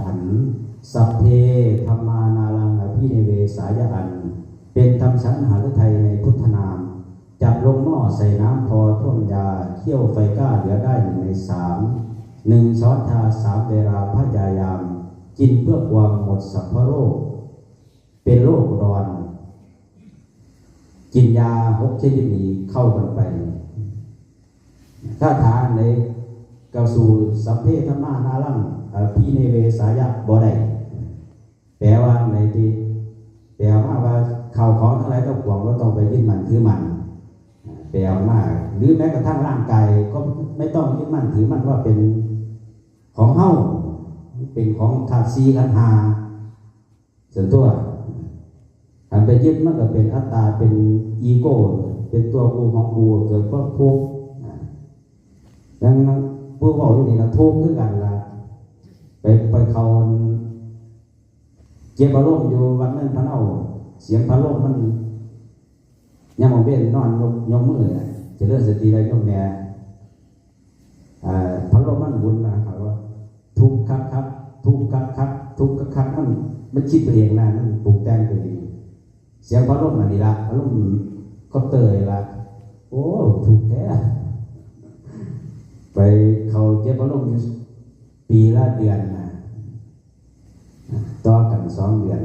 หันสัพเพธรรมานารังอภิเนเวสายอันเป็นธรรมชั้นหฤทัยในพุทธนามจับลงหม้อใส่น้ำพอท่วมยาเคี่ยวไฟกล้าเหลือได้1/3ช้อนชา3 เวลาพยายามกินเพื่อความหมดสัพพโรคเป็นโรคอุดรกินยา6 ชนิดนี้เข้ากันไปถ้าทานในกสู่สัพเพธรรมานารังอภิเนเวสายะบ่ได้แปลว่าในที่แปลว่าข่าวของทั้งหลายทั้งปวงก็ต้องไปยึดมั่นถือมั่นแปลว่าหรือแม้กระทั่งร่างกายก็ไม่ต้องยึดมั่นถือมั่นว่าเป็นของเฮาเป็นของธาตุสี่ขันธ์ห้าส่วนตัวถ้าไปยึดมันก็เป็นอัตตาเป็นอีโก้เป็นตัวกูของกูเกิดก็ทุกข์ดังนั้นผู้บอกอยู่นี่ก็ทุกข์คือกันล่ะไปเขาเจ็บอารมณ์อยู่วันนั้นพระเนาเสียงพระโลกมันยังมองเว้นนอนยกมือจะเลื่อนสติได้ยกแนวพระโลกมันบุญนะครับว่าทุกข์ครับทุกข์ครับทุกข์ครับมันคิดไปเองนะมันปรุงแต่งไปเองเสียงพระโลกมันดีละพระโลกก็เตยละโอ้ถูกแท้ไปเขาเจ็บพระโลกปีละเดือนนะต่อกัน2 เดือน